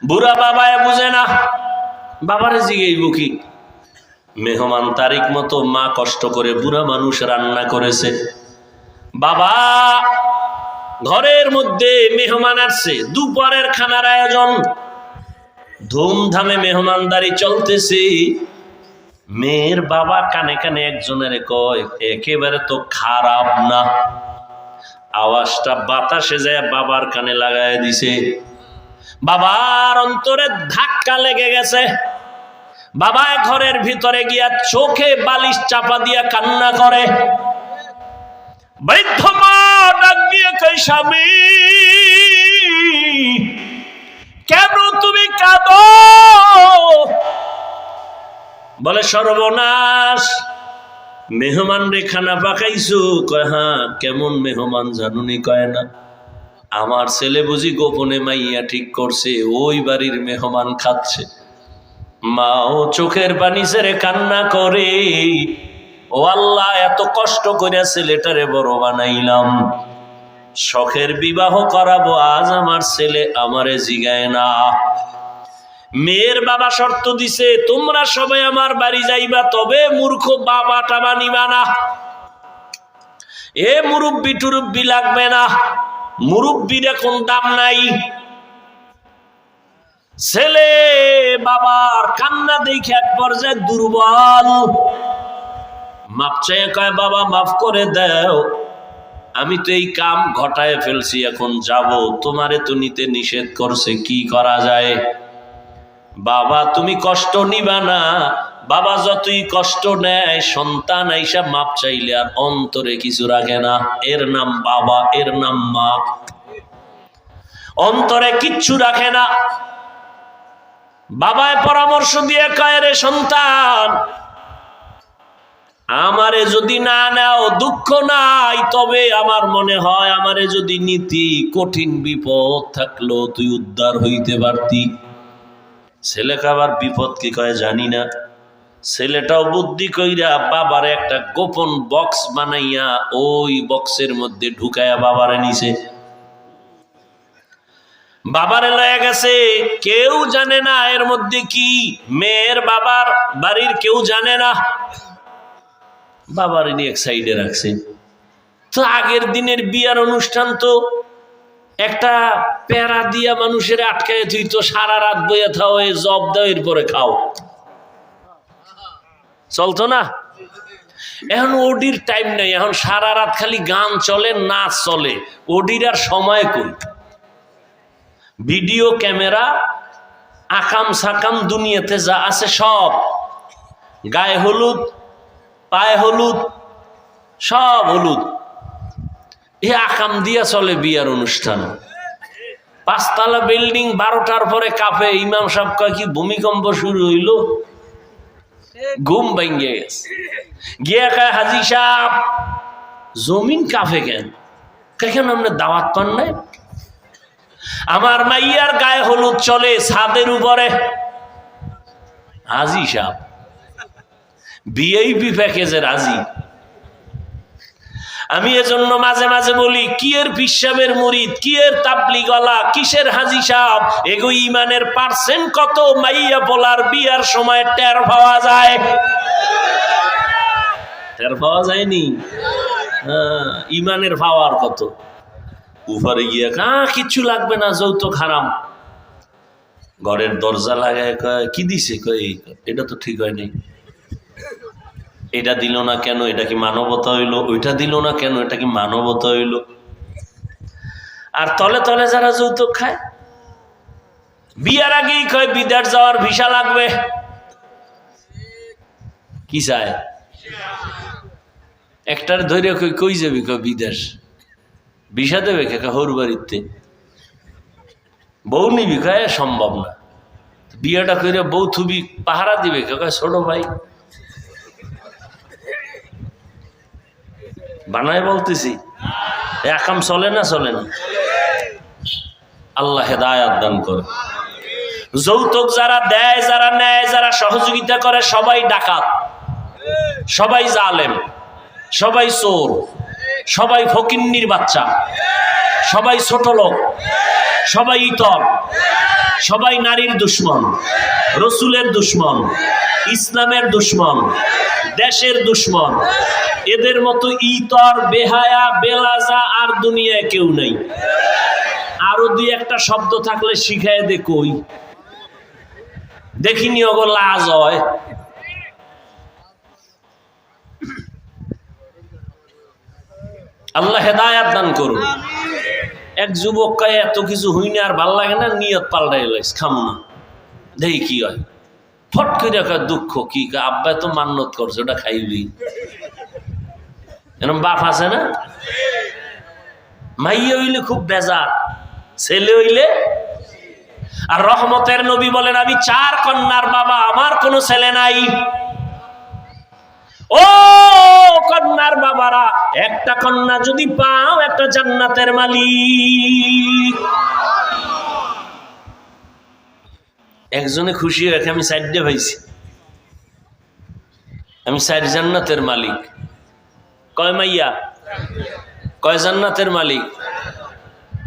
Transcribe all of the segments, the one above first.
বুড়া বাবায় বুঝে না, বাবারে জিগেইব কি? মেহমান তারিখ মতো মা কষ্ট করে বুড়া মানুষ রান্না করেছে। বাবা ঘরের মধ্যে মেহমান আসছে, দুপুরের খানার আয়োজন, ধুমধামে মেহমানদারি চলতেছে। মেয়ের বাবা কানে কানে একজনের কয়, একেবারে তো খারাপ না। আওয়াজটা বাতাসে যায় বাবার কানে লাগায় দিছে। বাবার অন্তরে ধাক্কা লেগে গেছে। বাবা ঘরের ভিতরে গিয়া চোখে বালিশ চাপা দিয়া কান্না করে। বৃদ্ধ মা ডাক দিয়ে কই, স্বামী কেন তুমি কাঁদো? বলে, সর্বনাশ, মেহমান রে খানা পাকাইছো। কয়, হ্যাঁ। কেমন মেহমান জানুনি? কয় না, আমার ছেলে বুঝি গোপনে মাইয়া ঠিক করছে, ওই বাড়ির মেহমান খাচ্ছে। মাও চোখের পানি ছেড়ে কান্না করে, ও আল্লাহ, এত কষ্ট করে ছেলেটারে বড় বানাইলাম, শখের বিবাহ করাবো, আজ আমার ছেলে আমারে জিগায় না। মেয়ের বাবা শর্ত দিছে, তোমরা সবাই আমার বাড়ি যাইবা, তবে মূর্খ বাবা টাবা নিবা না। এ মুরব্বি টুরব্বি লাগবে না, মুরব্বির এখন দাম নাই। ছেলে বাবার কান্না দেখে এক পর্যায়ে দুর্বল, মাপ চাইয়া কয়, বাবা মাফ করে দাও, আমি তো এই কাম ঘটায় ফেলছি, এখন যাব, তোমারে তো নিতে নিষেধ করছে, কি করা যায়? বাবা তুমি কষ্ট নিবা না। বাবা যতই কষ্ট নেয়, সন্তান আইসা মাপ চাইলে আর অন্তরে কিছু রাখে না। এর নাম বাবা, এর নাম মা। অন্তরে কিচ্ছু রাখে না। বাবায় পরামর্শ দিয়ে কয়, রে সন্তান, আমারে যদি না নাও দুঃখ নাই, তবে আমার মনে হয় আমারে যদি নীতি, কঠিন বিপদ থাকলো তুই উদ্ধার হইতে পারতি। ছেলেকে আবার বিপদ কি কয় জানি না। ছেলেটাও বুদ্ধি কইরা বাবারে একটা গোপন বক্স বানাইয়া ওই বক্সের মধ্যে ঢুকাইয়া বাবারে নিছে। বাবারে লয়ে গেছে, কেউ জানে না এর মধ্যে কি। মেয়ের বাবার বাড়ির কেউ জানে না। বাবারে নিয়ে এক সাইডে রাখছে। তো আগের দিনের বিয়ার অনুষ্ঠান তো একটা প্যারা দিয়া মানুষের আটকায় তুই তো সারা রাত বইয়া থাও, এই জব দাও, এরপরে খাও, চলতো না? এখন ওডির টাইম নেই, এখন সারা রাত খালি গান চলে, নাচ চলে, ওডির আর সময় কই। ভিডিও ক্যামেরা, আকাম সাকাম দুনিয়াতে যা আছে সব, গায়ে হলুদ, পায়ে হলুদ, সব হলুদ, এ আকাম দিয়া চলে বিয়ার অনুষ্ঠান। 5 তলা বিল্ডিং 12টার পরে কাঁপে। ইমাম সাহেব কয়, কি ভূমিকম্প শুরু হইল? ঘুম ভেঙে গেছে। গিয়া কয়, হাজি সাহেব জমিন কাঁপে কেন? কেন আমরা দাওয়াত পান নাই? আমার মাইয়ার গায়ে হলুদ চলে ছাদের উপরে। হাজি সাহেব ভিআইপি প্যাকেজের হাজি। আমি এজন্য মাঝে মাঝে বলি, কি এর পিসাবের মুরিদ, কি এর তাবলিগওয়ালা, কিসের হাজি সাহেব, এগো ইমানের পার্সেন্ট কত মাইয়া পোলার বিয়ার সময় টের পাওয়া যায়। টের পাওয়া যায়নি? হ্যাঁ, ইমানের পাওয়ার কত। উপরে গিয়ে কিচ্ছু লাগবে না, যৌতুক হারাম। ঘরের দরজা লাগায় কয়, কি দিছে? কয়, এটা তো ঠিক হয় নাই। এটা দিল না কেন? এটা কি মানবতা হইল? ওইটা দিল না কেন? এটা কি মানবতা হইল? আর তলে তলে যারা যৌতুক খায়, বিয়ার আগেই কয় বিদেশ যাওয়ার ভিসা লাগবে। কি চায়? একটার ধৈর্য কই যাবি? কয় বিদেশ। ভিসা দেবে কে? হর বাড়িতে। বউ নিবি? কয় সম্ভব না। বিয়েটা করে বউ থুবি পাহারা দিবে কে? কয় ছোট ভাই। বানায় বলতেছি, একাম চলে না? চলে না। আল্লাহ হেদায়াত দান করে। যৌতুক যারা দেয়, যারা নেয়, যারা সহযোগিতা করে, সবাই ডাকাত, সবাই জালেম, সবাই চোর, সবাই ফকিন্নির বাচ্চা, সবাই ছোট লোক, সবাই ইতর, সবাই নারীর দুশ্মন, রসুলের দুশ্মন, ইসলামের দুশ্মন, দেশের দুশ্মন। এদের মতো ইতর, বেহায়া, বেলাজা আর দুনিয়ায় কেউ নেই। আরো দুই একটা শব্দ থাকলে শিখায় দে কই, দেখিনি ওগো লাজ হয়। আল্লাহ হেদায়াত দান করুন। এক যুবক কয় এত কিছু হই না, আর ভাল লাগে না, নিয়ত পাল্টাই লাইস, খামো না, দেখি কি হয়। ফট করে কয় দুঃখ কি, আব্বা তো মান্নত করছে, ওটা খাইবি। এরকম বাপ আছে না? মাইয়া হইলে খুব বেজার, ছেলে হইলে। আর রহমতের নবী বলেন আমি 4 কন্যার বাবা, আমার কোনো ছেলে নাই। ও কন্যার বাবারা, একটা কন্যা যদি পাও, একটা জান্নাতের মালিক। একজনে খুশি হয়ে আমি 4টে পাইছি, আমি 4 জান্নাতের মালিক। কয় মাইয়া? কয় জান্নাতের মালিক?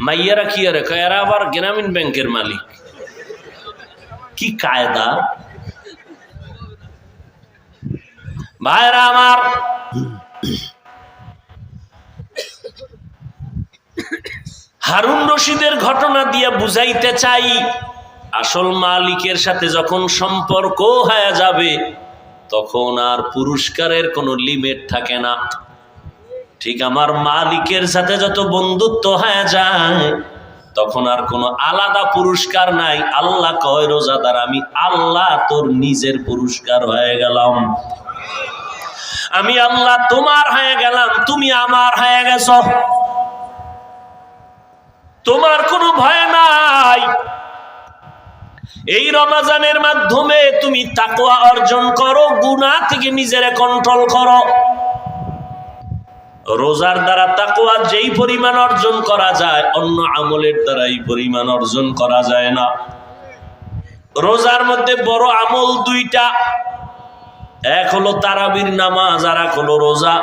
মাইয়ারা কি আরে কয়, এরা আবার গ্রামীণ ব্যাংকের মালিক। কি কায়দা! ভাইরা আমার, হারুন রশিদের ঘটনা দিয়ে বুঝাইতে চাই, আসল মালিকের সাথে যখন সম্পর্ক হয়ে যাবে তখন আর পুরস্কারের কোনো লিমিট থাকে না। ঠিক আমার মালিকের সাথে যত বন্ধুত্ব হয়ে যায় তখন আর কোনো আলাদা পুরস্কার নাই। আল্লাহ কয় রোজাদার, আমি আল্লাহ তোর নিজের পুরস্কার হয়ে গেলাম। আমি আল্লাহ তোমার হয়ে গেলাম, তুমি আমার হয়ে গেছ। তোমার কোনো ভয় নাই। এই রমজানের মাধ্যমে তুমি তাকওয়া অর্জন করো, গুনাহ থেকে নিজেরে কন্ট্রোল করো। রোজার দ্বারা তাকওয়া যেই পরিমাণ অর্জন করা যায়, অন্য আমলের দ্বারা এই পরিমাণ অর্জন করা যায় না। রোজার মধ্যে বড় আমল 2টা, এক হলো তারাবির নামাজ, আর এক হলো রোজা।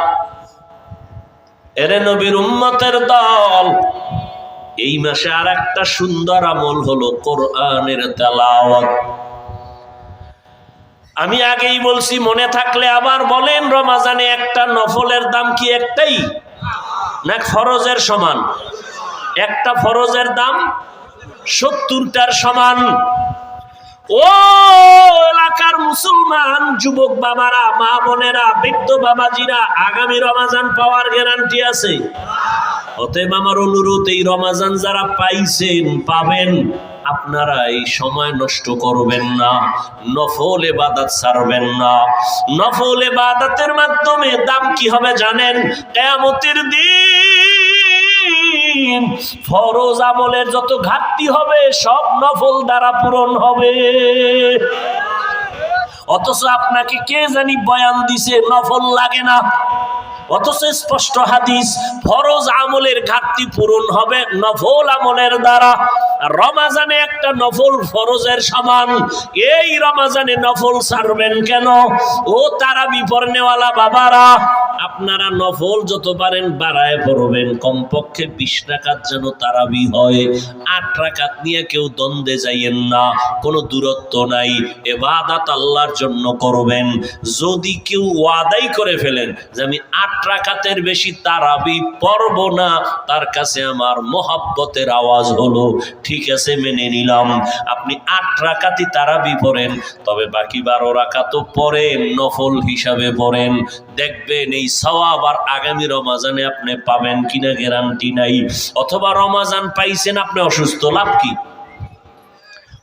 এরে নবীর উম্মতের দল, এই মাসে আর একটা সুন্দর আমল হলো কোরআনের তেলাওয়াত। আমি আগেই বলছি, মনে থাকলে আবার বলেন, রমজানে একটা নফলের দাম কি একটাই না ফরজের সমান? একটা ফরজের দাম 70টার সমান। ও এলাকার মুসলমান যুবক বাবারা, মা বোনেরা, বৃদ্ধ বাবাজিরা, আগামী রমজান পাওয়ার গ্যারান্টি আছে। অতএব আমার অনুরোধ, এই রমজান যারা পাইছেন, পাবেন, আপনারা এই সময় নষ্ট করবেন না, নফল ইবাদত ছাড়বেন না। নফল ইবাদতের মাধ্যমে দাম কি হবে জানেন? কিয়ামতের দিন ফরজ আমলের যত ঘাটতি হবে সব নফল দ্বারা পূরণ হবে। অথচ আপনাকে কে জানি বয়ান দিছে নফল লাগে না, অথচ স্পষ্ট হাদিস, ফরজ আমলের ঘাটতি পূরণ হবে নফল আমলের দ্বারা। রমজানে একটা নফল ফরজের সমান। এই রমজানে নফল ছাড়বেন কেন? ও তারাবি পড়নেওয়ালা বাবারা, আপনারা নফল যত পারেন বাড়ায় পড়বেন, কমপক্ষে 20 রাকাত যেন তারাবি হয়। 8 রাকাত নিয়ে কেউ দ্বন্দ্বে যাইয়েন না, কোনো দূরত্ব নাই, ইবাদত আল্লাহর জন্য করবেন। যদি কেউ ওয়াদাই করে ফেলেন যে আমি 8 রাকাতের বেশি তারাবি পড়ব না, তার কাছে আমার মোহাব্বতের আওয়াজ হলো, ঠিক আছে মেনে নিলাম, আপনি 8 রাকাতই তারাবি পড়েন, তবে বাকি 12 রাকাতও পড়েন, নফল হিসাবে পড়েন। দেখবেন এই সওয়াব আর আগামী রমজানে আপনি পাবেন কিনা গ্যারান্টি নাই। অথবা রমজান পাইছেন, আপনি অসুস্থ, লাভ কি?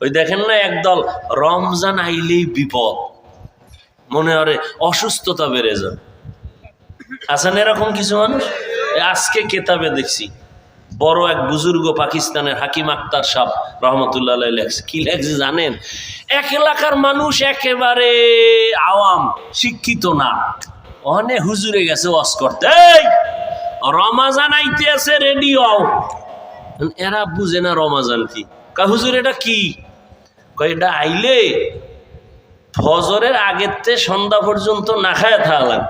ওই দেখেন না একদল, রমজান আইলেই বিপদ, মনে হয় অসুস্থতা বেড়ে যাবে। আছেন এরকম কিছু মানুষ? আজকে কেতাবে দেখছি, বড় এক বুজুর্গ পাকিস্তানের হাকিম আক্তার সাহেব রহমতুল্লাহ আলাইহি লেখছে। কি লেখছে জানেন? এক এলাকার মানুষ একেবারে আওয়াম, শিক্ষিত না, অনেক হুজুরে গেছে ওয়াজ করতে, এই রমজান আইতে আছে, রেডি হও। এরা বুঝে না রমজান কি। কয় হুজুর এটা কি? কয় এটা আইলে ফজরের আগের থেকে সন্ধ্যা পর্যন্ত না খায় থাকলাম।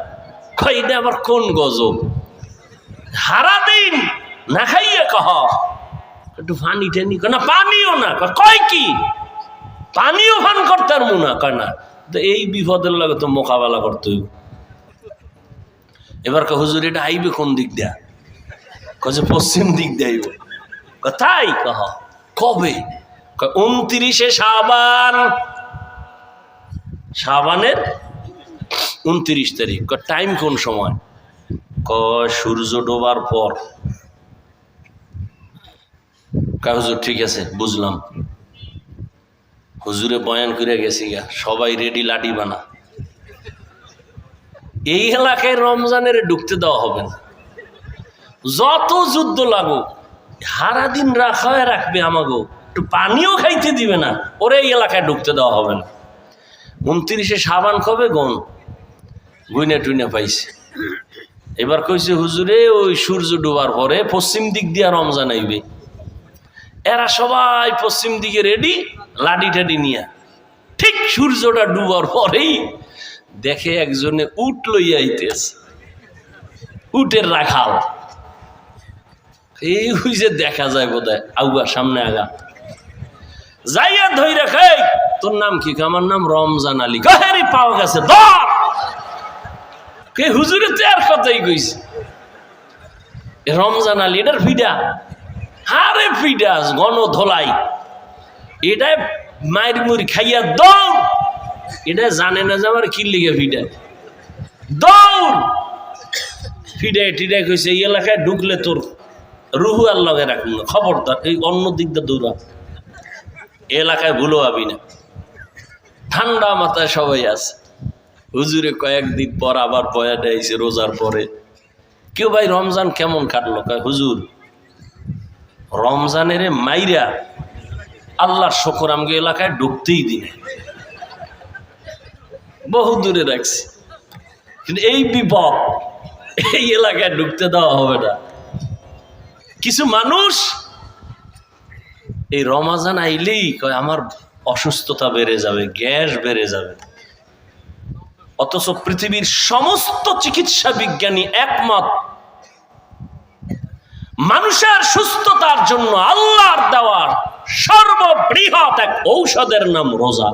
কয় এটা আবার কোন গজব? সারাদিন না খাইয়ে কহ। একটু পানি টেনি, না পানিও না, কয় কি পানিও পান করতে আর মুনা কয় না। তো এই বিপদের লাগে তো মোকাবেলা করতে হইব। এবার হুজুর এটা আইবে কোন দিক দেয়া, যে পশ্চিম দিক দিয়ে আইব। তাই কহ কবে? 29 শাবান, শাবানের 29 তারিখ। টাইম কোন সময়? সূর্য ডোবার পর। হুজুর ঠিক আছে বুঝলাম। হুজুরে বয়ান করে গেছি গা, সবাই রেডি লাডি বানা। এই এলাকায় রমজানের ঢুকতে দেওয়া হবে না, যত যুদ্ধ লাগুক সারাদিন রাখায় রাখবে, আমাগো একটু পানিও খাইতে দিবে না, ওরে এই এলাকায় ঢুকতে দেওয়া হবে না। 29 শাবান কবে গুইনা টুইনা পাইছে। এবার কইছে হুজুরে ওই সূর্য ডোবার পরে পশ্চিম দিক দিয়া রমজান আইবে। এরা সবাই পশ্চিম দিকে রেডি, লাডি টাডি নিয়া। ঠিক সূর্যটা ডুবার পরেই দেখে একজনে উট লইয়া আইতেছে, উটের রাখাল। এই যে দেখা যায় বোধহয় আউগা সামনে আগা যাইয়া ধইরা, খাই তোর নাম কি? আমার নাম রমজান আলী। গাহেরি পাওয়া গেছে, ধর। কে? হুজুরে তো আর কথাই কইছে রমজান আলী, এটার ফিডা। আরে ফিডা গণ ধোলাই, এটা মায়ের মুড়ি খাইয়া দৌড়। এটা জানে না যে আমার কি লিগে ফিডা, দৌড়। ফিডাই টিডাই কইছে এই এলাকায় ঢুকলে তোর রুহু আর লগে রাখুন না, খবরদার এই অন্য দিক দিয়ে দৌড়া, এলাকায় ভুলো আবি না। ঠান্ডা মাথায় সবাই আছে। হুজুরে কয়েকদিন পর আবার বয়ানে আইছে রোজার পরে। কেউ ভাই রমজান কেমন কাটলো? কয় হুজুর রমজানের মাইরা আল্লাহর শকর আমাকে এলাকায় ঢুকতেই দিনে, বহু দূরে রাখছি, কিন্তু এই বিপদ, এই এলাকায় ঢুকতে দেওয়া হবে না। কিছু মানুষ এই রমজান আইলেই কয় আমার অসুস্থতা বেড়ে যাবে, গ্যাস বেড়ে যাবে। অথচ পৃথিবীর সমস্ত চিকিৎসা বিজ্ঞানী একমত, মানুষের সুস্থতার জন্য আল্লাহর দেওয়ার সর্ববৃহৎ এক ঔষধের নাম রোজা।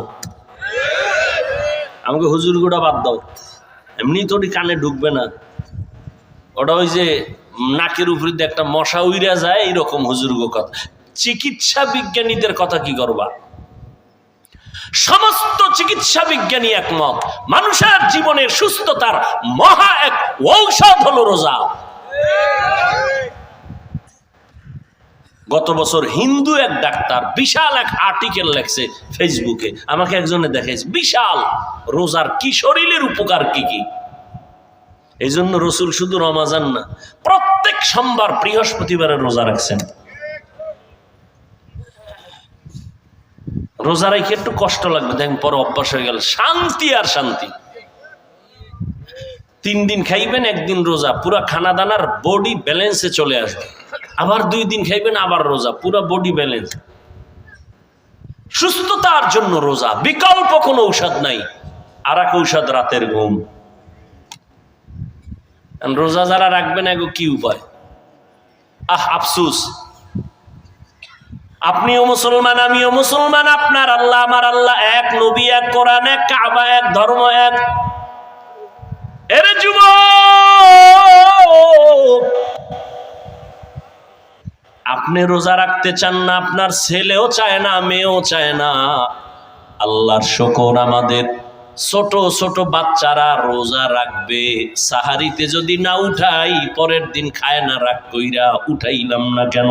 আমাকে হুজুর গোটা বাদ দাও, এমনি তো কানে ঢুকবে না, ওটা ওই যে নাকের উপরে দিয়ে একটা মশা উইরা যায়, এইরকম হুজুর গো কথা। চিকিৎসা বিজ্ঞানীদের কথা কি করবা? সমস্ত চিকিৎসা বিজ্ঞানী একমত, মানুষের জীবনের সুস্থতার মহা এক ঔষধ হলো রোজা। গত বছর হিন্দু এক ডাক্তার বিশাল এক আর্টিকেল লেখছে ফেসবুকে, আমাকে একজনে দেখাইছে, বিশাল রোজার কি শরীরের উপকার কি কি। এই জন্য রসুল শুধু রমাজান না, প্রত্যেক সোমবার বৃহস্পতিবারে রোজা রাখছেন। রোজা রেখে একটু কষ্ট লাগবে, দেখেন পরে অভ্যাস হয়ে গেল, শান্তি আর শান্তি। 3 দিন খাইবেন, 1 দিন রোজা, পুরা খানা দানার বডি ব্যালেন্সে চলে আসবে। আবার 2 দিন খাইবেন, আবার রোজা, পুরা বডি ব্যালেন্স। সুস্থতার জন্য রোজা, বিকল্প কোনো ঔষধ নাই। আর এক ঔষধ রাতের ঘুম। রোজা যারা রাখবেন এগো কি উপায়? আফসুস, আপনিও মুসলমান, আমিও মুসলমান, আপনার আল্লাহ আমার আল্লাহ এক, নবী এক, কোরআন এক, কাবা এক, ধর্ম এক। এরে যুবক, আপনি রোজা রাখতে চান না, আপনার ছেলেও চায় না, মেয়েও চায় না। আল্লাহর শুকর, আমাদের ছোট ছোট বাচ্চারা রোজা রাখবে। সাহারিতে যদি না উঠাই, পরের দিন খায় না, রাগ কইরা উঠাইলাম না কেন?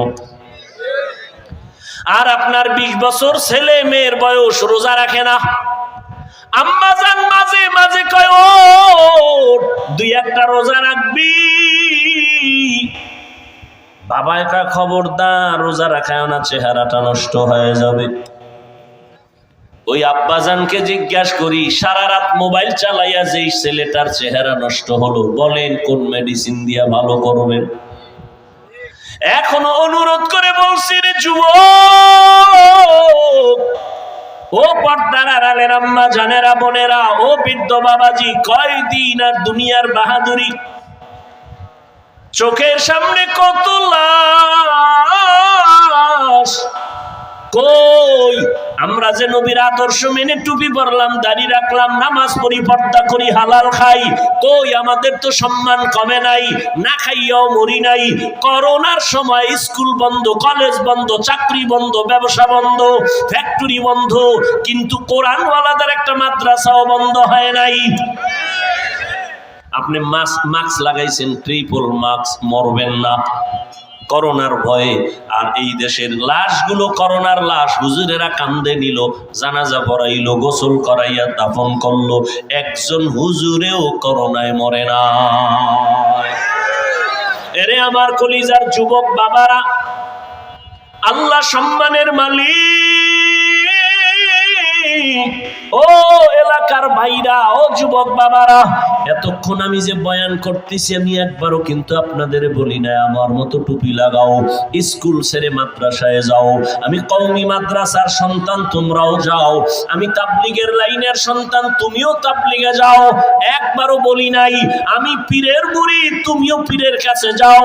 আর আপনার 20 বছর ছেলে মেয়ের বয়স রোজা রাখে না। আম্মা জান মাঝে মাঝে কয় ও 2-1টা রোজা রাখবি। বাবা একা খবরদার রোজা রাখায় না, চেহারাটা নষ্ট হয়ে যাবে। ওই আব্বাজানকে জিজ্ঞাসা করি, সারা রাত মোবাইল চালাইয়া যেই ছেলেটার চেহারা নষ্ট হলো, বলেন কোন মেডিসিন দিয়া ভালো করবেন? এখনো অনুরোধ করে বলছি রে যুবক, ও পর্দার আড়ালের আম্মা জানেরা, বোনেরা, ও বৃদ্ধ বাবাজি, কয়দিন আর দুনিয়ার বাহাদুরি? চোখের সামনে কত লাশ সর্বনাশ। কই আমরা যে নবীর আদর্শ মেনে টুপি পরলাম, দাড়ি রাখলাম, নামাজ পড়ি, পর্দা করি, হালাল খাই, কই আমাদের তো সম্মান কমে নাই, না খাইয়াও মরি নাই। করোনার সময় স্কুল বন্ধ, কলেজ বন্ধ, চাকরি বন্ধ, ব্যবসা বন্ধ, ফ্যাক্টরি বন্ধ, কিন্তু কোরআনওয়ালাদের একটা মাদ্রাসাও বন্ধ হয় নাই। আপনি মাস্ক লাগাইছেন, ট্রিপল মাস্ক, মরবেন না করোনার ভয়ে। আর এই দেশের লাশগুলো করোনার লাশ, হুজুরেরা কান্দে নিল, জানাজা পড়াইলো, গোসল করাইয়া দাফন করলো, একজন হুজুরেও করোনায় মরে না। এরে আমার কলিজার যুবক বাবারা, আল্লাহ সম্মানের মালিক, ও এলাকার ভাইরা, ও যুবক বাবারা, এতক্ষণ আমি যে বয়ান করতেছি আমি একবারও কিন্তু আপনাদের বলি না আমার মতো টুপি লাগাও, স্কুল ছেড়ে মাদ্রাসায় যাও। আমি কওমি মাদ্রাসার সন্তান, তোমরাও যাও। আমি তাবলিগের লাইনের সন্তান, তুমিও তাবলিগে যাও। একবারও বলি নাই আমি পীরের মুরিদ, তুমিও পীরের কাছে যাও।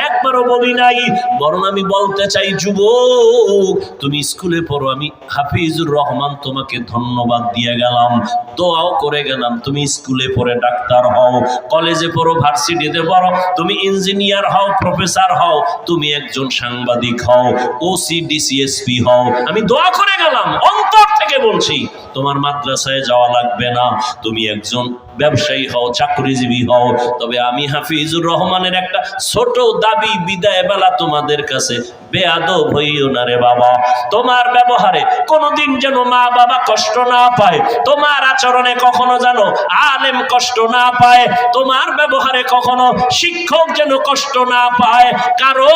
একবারও বলি নাই। বরং আমি বলতে চাই, যুবক তুমি স্কুলে পড়ো, আমি হাফিজুর রহমান তোমাকে ধন্যবাদ দিয়ে গেলাম, দোয়াও করে গেলাম। তুমি স্কুলে পড়ে ডাক্তার হও, কলেজে পড়ো, ভার্সিটিতে পড়ো, তুমি ইঞ্জিনিয়ার হও, প্রফেসর হও, তুমি একজন সাংবাদিক হও, ওসি ডিসিএসপি হও, আমি দোয়া করে গেলাম, অন্তর থেকে বলছি। তোমার মাদ্রাসায় যাওয়া লাগবে না, তুমি একজন ব্যবসায়ী হও, চাকরিজীবী হও। তবে আমি হাফিজুর রহমানের একটা ছোট দাবি, বিদায় বেলা তোমাদের কাছে, বেয়াদব হইও না রে বাবা। তোমার ব্যবহারে কোনোদিন যেন মা বাবা কষ্ট না পায়, তোমার আচরণে কখনো যেন আলেম কষ্ট না পায়, তোমার ব্যবহারে কখনো শিক্ষক যেন কষ্ট না পায়। কারণ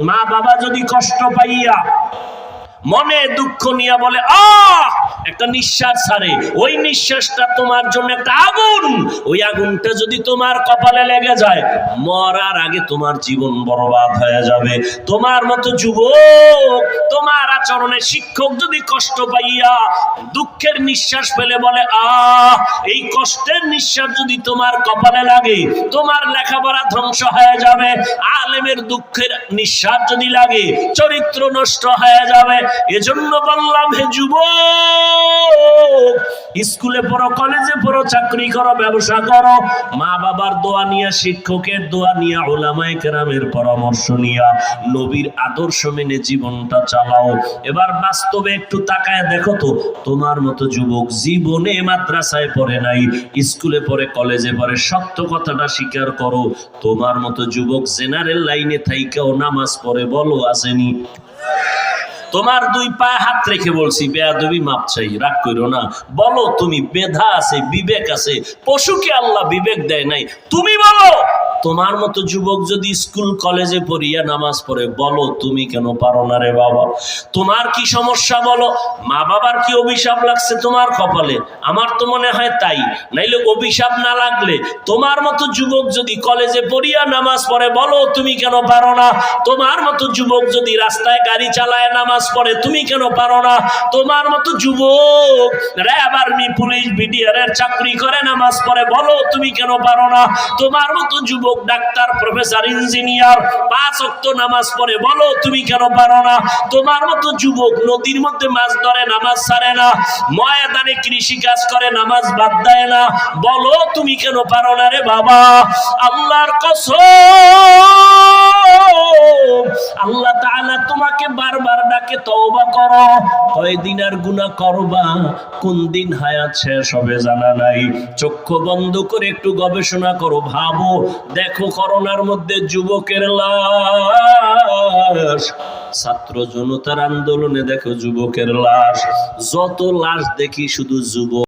মা বাবা যদি কষ্ট পাইয়া মনে দুঃখ নিয়ে বলে একটা নিঃশ্বাস ছাড়ে, ওই নিঃশ্বাসটা তোমার জন্য একটা আগুন। ওই আগুনটা যদি তোমার কপালে লেগে যায়, মরার আগে তোমার জীবন বরবাদ হয়ে যাবে। তোমার মতো যুবক, তোমার আচরণে শিক্ষক যদি কষ্ট পাইয়া দুঃখের নিঃশ্বাস ফেলে বলে এই কষ্টের নিঃশ্বাস যদি তোমার কপালে লাগে, তোমার লেখাপড়া ধ্বংস হয়ে যাবে। আলেমের দুঃখের নিঃশ্বাস যদি লাগে, চরিত্র নষ্ট হয়ে যাবে। এজন্য বললাম, হে যুবক, স্কুলে পড়ো, কলেজে পড়ো, চাকরি করো, ব্যবসা করো, মা বাবার দোয়া নিয়ে, শিক্ষকের দোয়া নিয়ে, উলামায়ে কেরামের পরামর্শ নিয়ে, নবীর আদর্শ মেনে জীবনটা চালাও। এবার বাস্তবে একটু তাকায় দেখো তো, তোমার মতো যুবক জীবনে মাদ্রাসায় পড়ে নাই, স্কুলে পড়ে, কলেজে পড়ে, সত্য কথাটা স্বীকার করো। তোমার মতো যুবক জেনারেল লাইনে থাইকাও নামাজ পড়ে, বলো আসেনি? তোমার দুই পায়ে হাত রেখে বলছি, বেয়াদবি মাপ চাই, রাগ করো না। বলো তুমি, মেধা আছে, বিবেক আছে, পশুকে আল্লাহ বিবেক দেয় নাই, তুমি বলো। তোমার মতো যুবক যদি স্কুল কলেজে পড়িয়া নামাজ পড়ে, বলো তুমি কেন পারো না রে বাবা? তোমার কি সমস্যা বলো? মা বাবার কি অভিশাপ লাগছে তোমার কপালে? আমার তো মনে হয় তাই। নাইলে অভিশাপ না লাগলে তোমার মতো যুবক যদি কলেজে পড়িয়া নামাজ পড়ে, বলো তুমি কেন পারো না? তোমার মতো যুবক যদি রাস্তায় গাড়ি চালায় নামাজ পড়ে, তুমি কেন পারো না? তোমার মতো যুবক র্যাব, আর্মি, পুলিশ, বিডিআর এর চাকরি করে নামাজ পড়ে, বলো তুমি কেন পারো না? তোমার মতো যুবক ডাক্তার, প্রফেসর, ইঞ্জিনিয়ার 5 ওয়াক্ত নামাজ পড়ে, বলো তুমি কেন পারো না? তোমার মতো যুবক নদীর মধ্যে মাছ ধরে, নামাজ ছাড়ে না, ময়দানে কৃষি কাজ করে, নামাজ বাদ দেয় না, বলো তুমি কেন পারো না রে বাবা? আল্লাহর কসম, আল্লাহ তাআলা তোমাকে বারবার ডাকে, তওবা করো। কয়দিন আর গুনাহ করবা, কোন দিন হায়াত শেষ হবে জানা নাই। চক্ষু বন্ধ করে একটু গবেষণা করো, ভাবো, দেখো করোনার মধ্যে যুবকের লাশ, ছাত্র জনতার আন্দোলনে দেখো যুবকের লাশ, যত লাশ দেখি শুধু যুবক।